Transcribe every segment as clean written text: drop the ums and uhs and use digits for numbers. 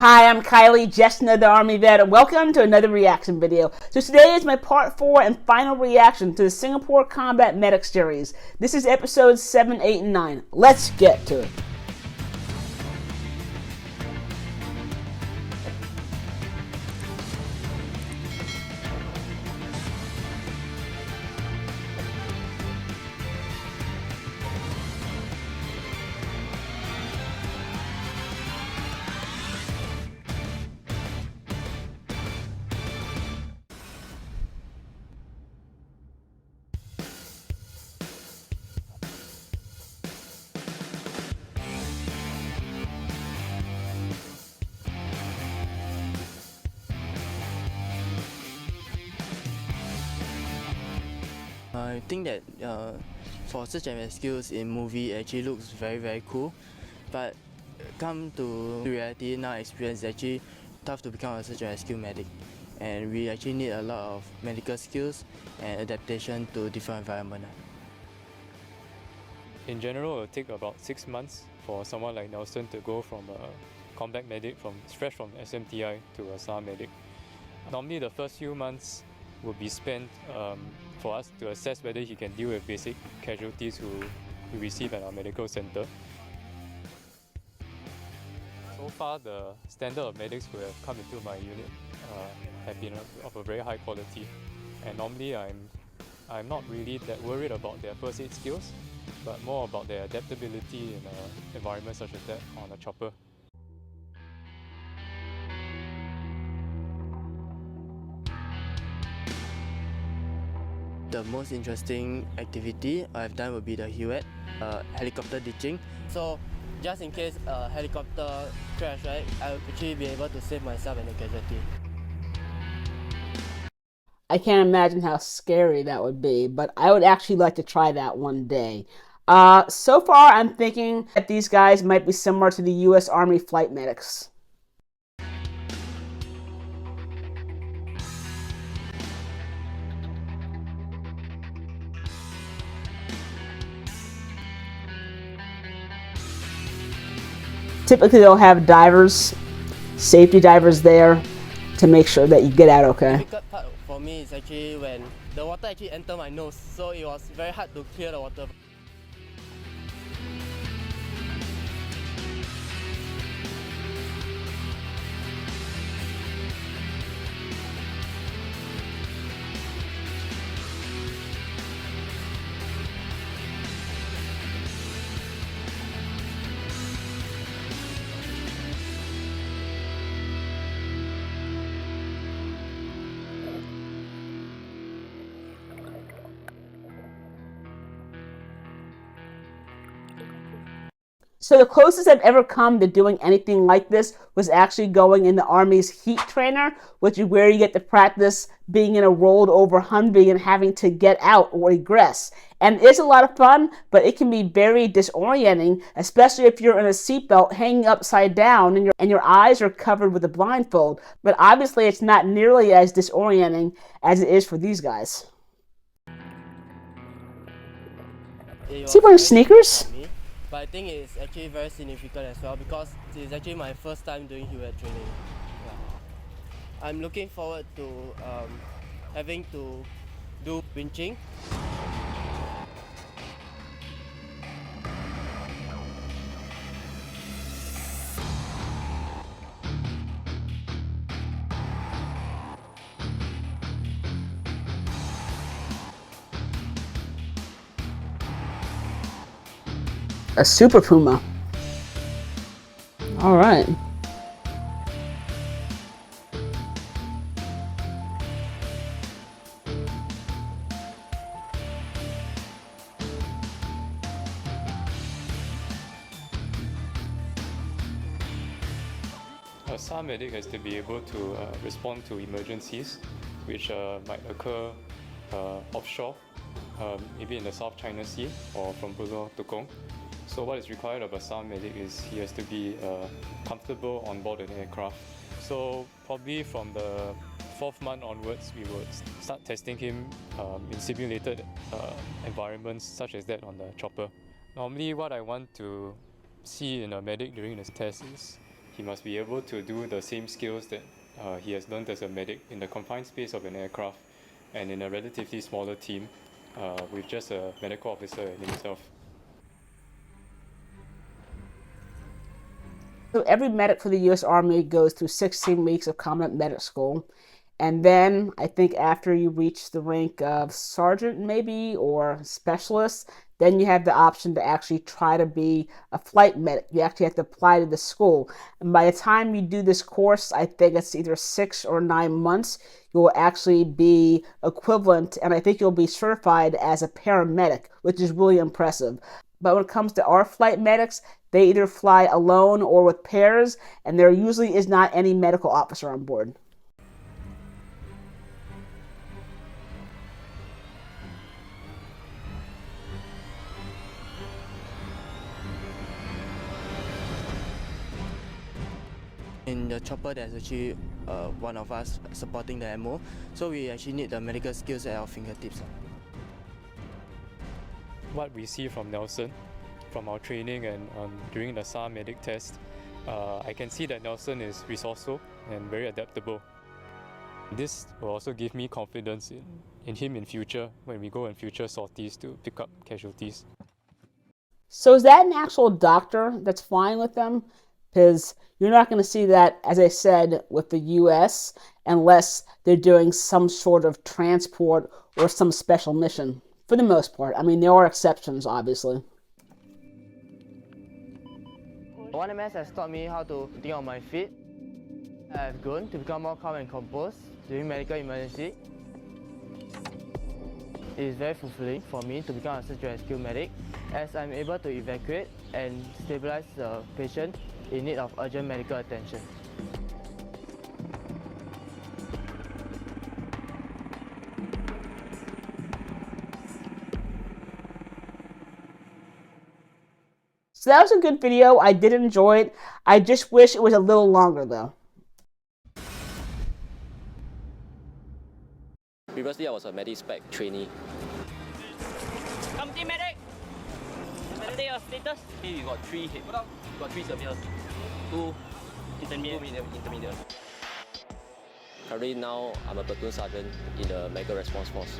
Hi, I'm Kylie, just another Army vet, and welcome to another reaction video. So today is my part 4 and final reaction to the Singapore Combat Medic series. This is episodes 7, 8, and 9. Let's get to it. I think that for search and rescues in movie actually looks very cool, but come to reality now experience, it's actually tough to become a search and rescue medic, and we actually need a lot of medical skills and adaptation to different environment. In general, it will take about 6 months for someone like Nelson to go from a combat medic fresh from SMTI to a SAR medic. Normally the first few months will be spent for us to assess whether he can deal with basic casualties who we receive at our medical center. So far, the standard of medics who have come into my unit have been of a very high quality, and normally I'm not really that worried about their first aid skills, but more about their adaptability in an environment such as that on a chopper. The most interesting activity I've done would be the HUET, helicopter ditching. So just in case a helicopter crash, right, I would actually be able to save myself and the casualty. I can't imagine how scary that would be, but I would actually like to try that one day. So far, I'm thinking that these guys might be similar to the U.S. Army flight medics. Typically, they'll have divers, safety divers there to make sure that you get out okay. The difficult part for me is actually when the water actually entered my nose, so it was very hard to clear the water. So the closest I've ever come to doing anything like this was actually going in the Army's heat trainer, which is where you get to practice being in a rolled over Humvee and having to get out or egress. And it's a lot of fun, but it can be very disorienting, especially if you're in a seatbelt hanging upside down and your eyes are covered with a blindfold. But obviously it's not nearly as disorienting as it is for these guys. Is he wearing sneakers? But I think it's actually very significant as well because it's actually my first time doing HUET training. Yeah. I'm looking forward to having to do winching. A Super Puma. All right. A SAR medic has to be able to respond to emergencies which might occur offshore, maybe in the South China Sea or from Pulau Tukong. So what is required of a SAR medic is he has to be comfortable on board an aircraft. So probably from the 4th month onwards, we will start testing him in simulated environments such as that on the chopper. Normally what I want to see in a medic during this test is he must be able to do the same skills that he has learned as a medic in the confined space of an aircraft and in a relatively smaller team with just a medical officer and himself. So every medic for the U.S. Army goes through 16 weeks of combat medic school. And then I think after you reach the rank of sergeant maybe or specialist, then you have the option to actually try to be a flight medic. You actually have to apply to the school. And by the time you do this course, I think it's either 6 or 9 months, you'll actually be equivalent, and I think you'll be certified as a paramedic, which is really impressive. But when it comes to our flight medics, they either fly alone or with pairs, and there usually is not any medical officer on board. In the chopper, there's actually one of us supporting the ammo, so we actually need the medical skills at our fingertips. What we see from Nelson, from our training and during the SAR medic test, I can see that Nelson is resourceful and very adaptable. This will also give me confidence in him in future when we go on future sorties to pick up casualties. So is that an actual doctor that's flying with them? Because you're not going to see that, as I said, with the U.S. unless they're doing some sort of transport or some special mission, for the most part. I mean, there are exceptions, obviously. 1MS has taught me how to think on my feet. I've grown to become more calm and composed during medical emergency. It is very fulfilling for me to become a search and rescue medic, as I'm able to evacuate and stabilize the patient in need of urgent medical attention. So that was a good video. I did enjoy it. I just wish it was a little longer, though. Previously, I was a medic-spec trainee. Come team medic! Medic your status? We got 3 hit. We got 3 severe, 2 intermediate. Currently now, I'm a platoon sergeant in the Medical Response Force.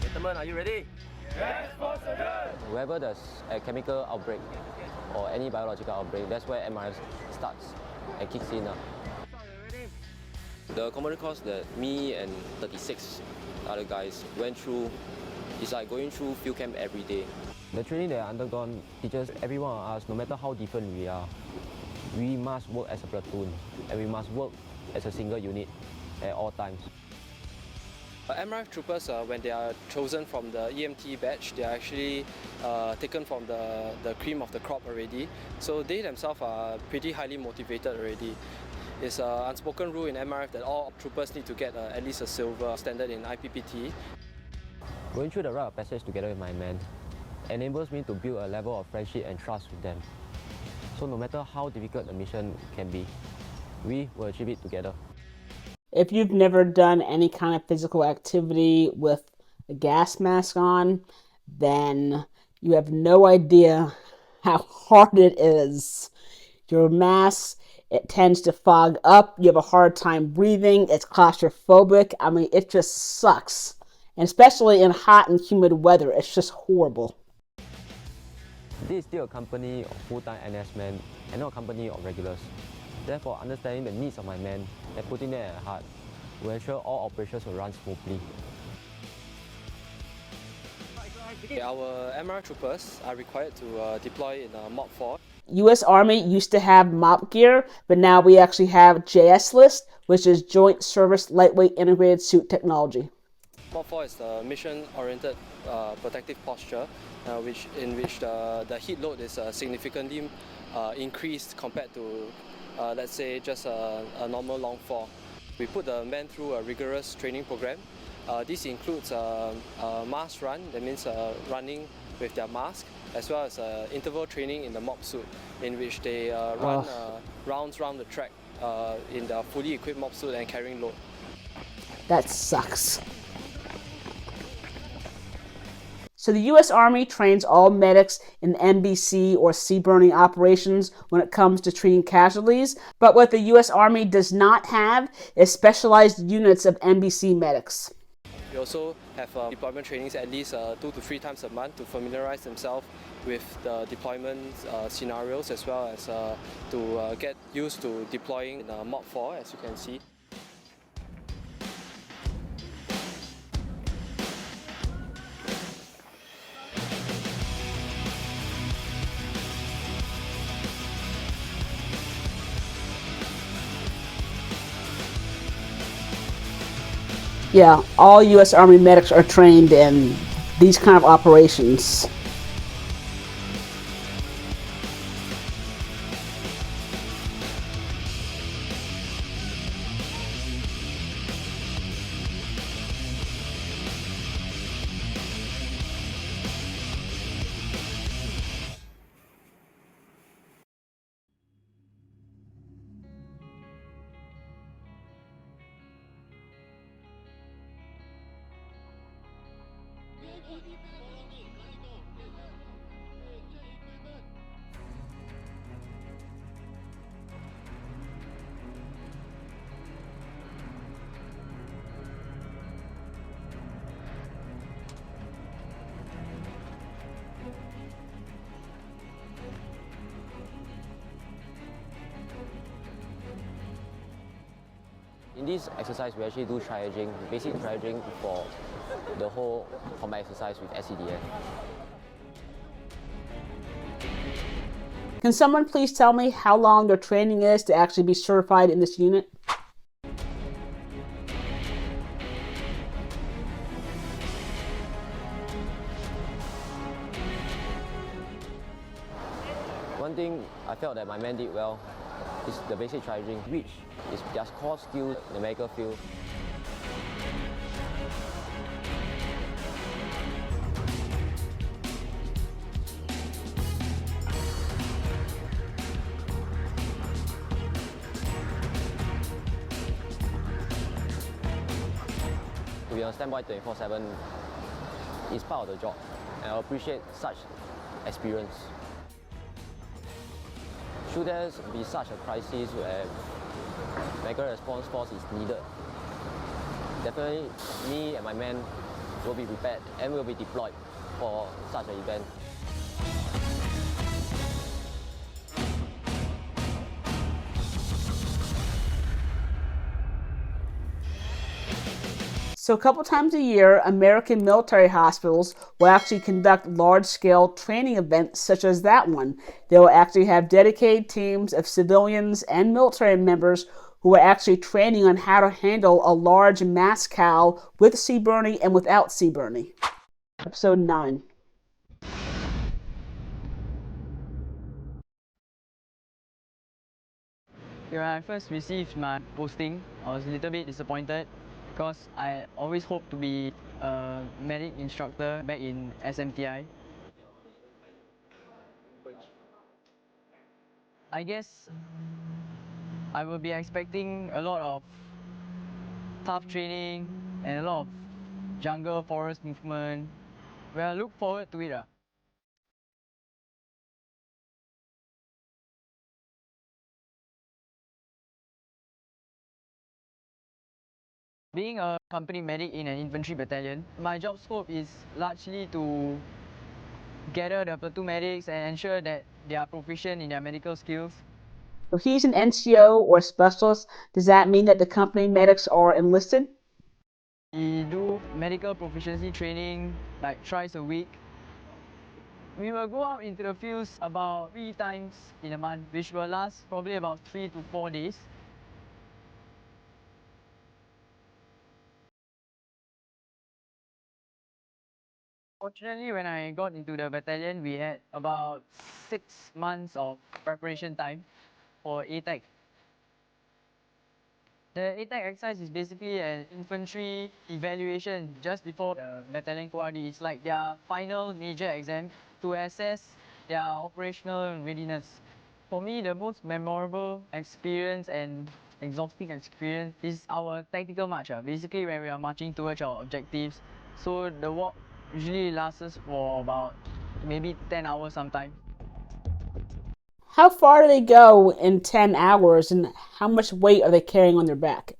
Gentlemen, are you ready? Yes, Sergeant! Wherever there's a chemical outbreak or any biological outbreak, that's where MRF starts and kicks in. The common course that me and 36 other guys went through is like going through field camp every day. The training that I undergone teaches every one of us, no matter how different we are, we must work as a platoon and we must work as a single unit at all times. MRF troopers, when they are chosen from the EMT batch, they are actually taken from the cream of the crop already. So they themselves are pretty highly motivated already. It's an unspoken rule in MRF that all troopers need to get at least a silver standard in IPPT. Going through the rite of passage together with my men enables me to build a level of friendship and trust with them. So no matter how difficult the mission can be, we will achieve it together. If you've never done any kind of physical activity with a gas mask on, then you have no idea how hard it is. Your mask, it tends to fog up, you have a hard time breathing, it's claustrophobic. I mean, it just sucks. And especially in hot and humid weather, it's just horrible. This is still a company of full-time NS men and not a company of regulars. Therefore, understanding the needs of my men and putting them at heart will ensure all operations will run smoothly. Our MR troopers are required to deploy in MOP 4. U.S. Army used to have MOP gear, but now we actually have JS list, which is Joint Service Lightweight Integrated Suit Technology. MOP 4 is the mission-oriented protective posture, in which the heat load is significantly increased compared to, let's say, just a normal long fall. We put the men through a rigorous training program. This includes a mask run, that means running with their mask, as well as interval training in the MOP suit, in which they run rounds around the track in the fully equipped MOP suit and carrying load. That sucks. So the U.S. Army trains all medics in NBC or sea burning operations when it comes to treating casualties. But what the U.S. Army does not have is specialized units of NBC medics. We also have deployment trainings at least 2 to 3 times a month to familiarize themselves with the deployment scenarios, as well as to get used to deploying in Mod 4, as you can see. Yeah, all U.S. Army medics are trained in these kind of operations. In this exercise, we actually do triaging, basic triaging for the whole combat exercise with SCDF. Can someone please tell me how long their training is to actually be certified in this unit? One thing I felt that my men did well is the basic triaging, which is their core skill in the medical field. To be on standby 24/7 is part of the job, and I appreciate such experience. Should there be such a crisis where medical response force is needed, definitely me and my men will be prepared and will be deployed for such an event. So a couple times a year, American military hospitals will actually conduct large-scale training events such as that one. They will actually have dedicated teams of civilians and military members who are actually training on how to handle a large mass cow with CBRNE and without CBRNE. Episode 9. When I first received my posting, I was a little bit disappointed because I always hoped to be a medic instructor back in SMTI. I guess I will be expecting a lot of tough training and a lot of jungle forest movement. Well, I look forward to it. Being a company medic in an infantry battalion, my job scope is largely to gather the platoon medics and ensure that they are proficient in their medical skills. So he's an NCO or specialist. Does that mean that the company medics are enlisted? We do medical proficiency training like twice a week. We will go out into the fields about 3 times in a month, which will last probably about 3 to 4 days. Fortunately, when I got into the battalion, we had about 6 months of preparation time for ATEC. The ATEC exercise is basically an infantry evaluation just before the battalion QRD. It's like their final major exam to assess their operational readiness. For me, the most memorable experience and exhausting experience is our tactical march. Basically, when we are marching towards our objectives. So the walk Usually lasts us for about maybe 10 hours sometimes. How far do they go in 10 hours and how much weight are they carrying on their back?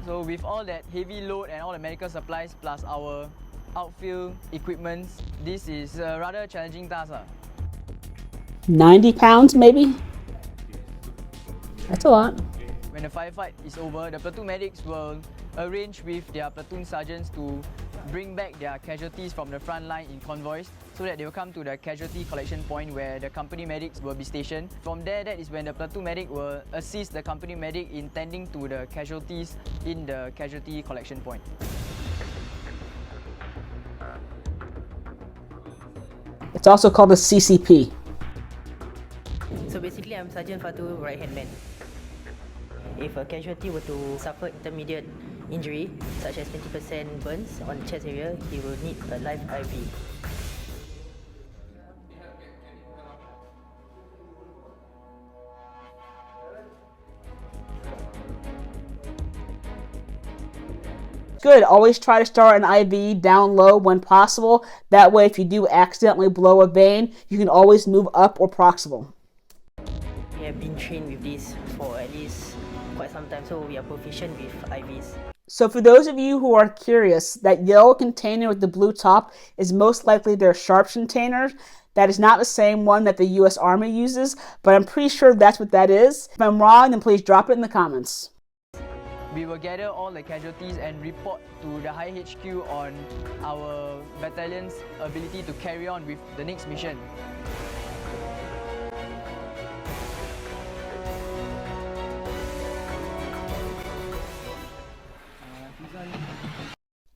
So with all that heavy load and all the medical supplies plus our outfield equipments, this is a rather challenging task. 90 pounds maybe? That's a lot. When the firefight is over, the platoon medics will arrange with their platoon sergeants to bring back their casualties from the front line in convoys so that they will come to the casualty collection point where the company medics will be stationed. From there, that is when the platoon medic will assist the company medic in tending to the casualties in the casualty collection point. It's also called a CCP. So basically, I'm Sergeant Fatu, right-hand man. If a casualty were to suffer intermediate injury, such as 20% burns on the chest area, he will need a live IV. Good, always try to start an IV down low when possible. That way, if you do accidentally blow a vein, you can always move up or proximal. We have been trained with this for at least quite some time, so we are proficient with IVs. So for those of you who are curious, that yellow container with the blue top is most likely their sharps container. That is not the same one that the US Army uses, but I'm pretty sure that's what that is. If I'm wrong, then please drop it in the comments. We will gather all the casualties and report to the high HQ on our battalion's ability to carry on with the next mission.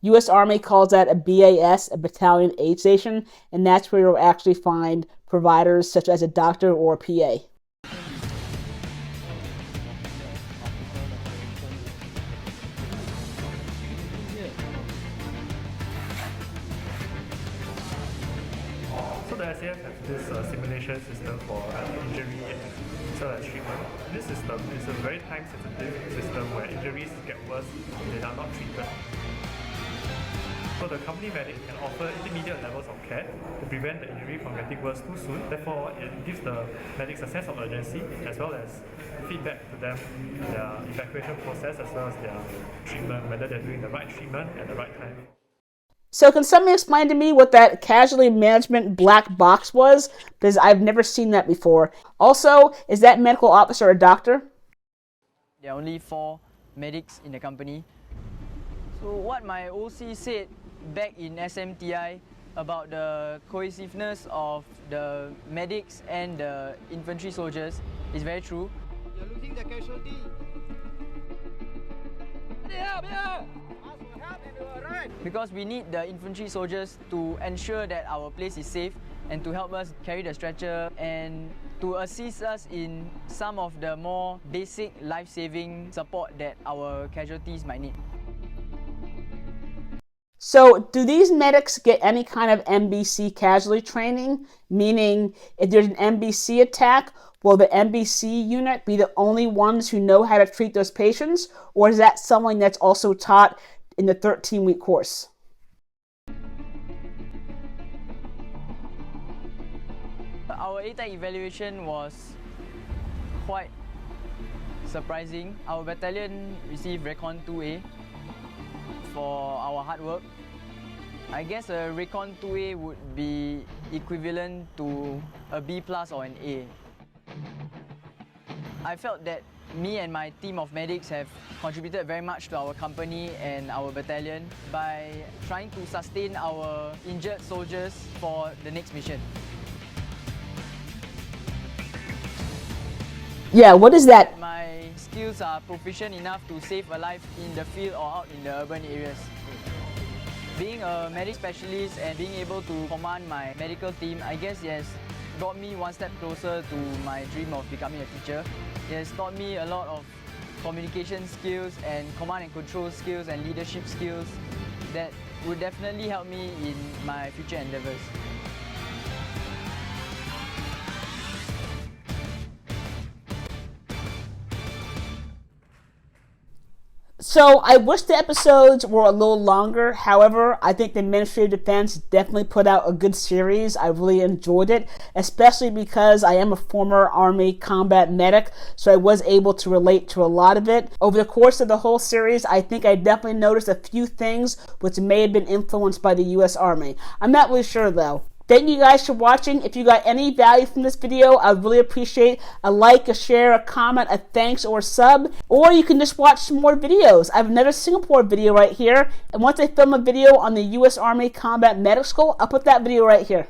US Army calls that a BAS, a battalion aid station, and that's where you'll actually find providers such as a doctor or a PA. So the SAF has this simulation system for injury and as well as treatment. This system is a very time-sensitive system where injuries get worse if they are not treated. So the company medic can offer intermediate levels of care to prevent the injury from getting worse too soon. Therefore, it gives the medics a sense of urgency as well as feedback to them their evacuation process as well as their treatment, whether they're doing the right treatment at the right time. So can somebody explain to me what that casualty management black box was? Because I've never seen that before. Also, is that medical officer a doctor? There are only 4 medics in the company. So what my OC said back in SMTI about the cohesiveness of the medics and the infantry soldiers is very true. You're losing the casualty. Help! Ask for help and we will arrive. Because we need the infantry soldiers to ensure that our place is safe and to help us carry the stretcher and to assist us in some of the more basic life-saving support that our casualties might need. So do these medics get any kind of MBC casualty training? Meaning, if there's an MBC attack, will the MBC unit be the only ones who know how to treat those patients? Or is that something that's also taught in the 13-week course? Our ATAC evaluation was quite surprising. Our battalion received Recon 2A for our hard work. I guess a Recon 2A would be equivalent to a B plus or an A. I felt that me and my team of medics have contributed very much to our company and our battalion by trying to sustain our injured soldiers for the next mission. Yeah, what is that? My skills are proficient enough to save a life in the field or out in the urban areas. Being a medic specialist and being able to command my medical team, I guess it has brought me one step closer to my dream of becoming a teacher. It has taught me a lot of communication skills and command and control skills and leadership skills that would definitely help me in my future endeavors. So I wish the episodes were a little longer. However, I think the Ministry of Defense definitely put out a good series. I really enjoyed it, especially because I am a former Army combat medic, so I was able to relate to a lot of it. Over the course of the whole series, I think I definitely noticed a few things which may have been influenced by the U.S. Army. I'm not really sure though. Thank you guys for watching. If you got any value from this video, I'd really appreciate a like, a share, a comment, a thanks, or a sub. Or you can just watch some more videos. I have another Singapore video right here. And once I film a video on the U.S. Army Combat Medic School, I'll put that video right here.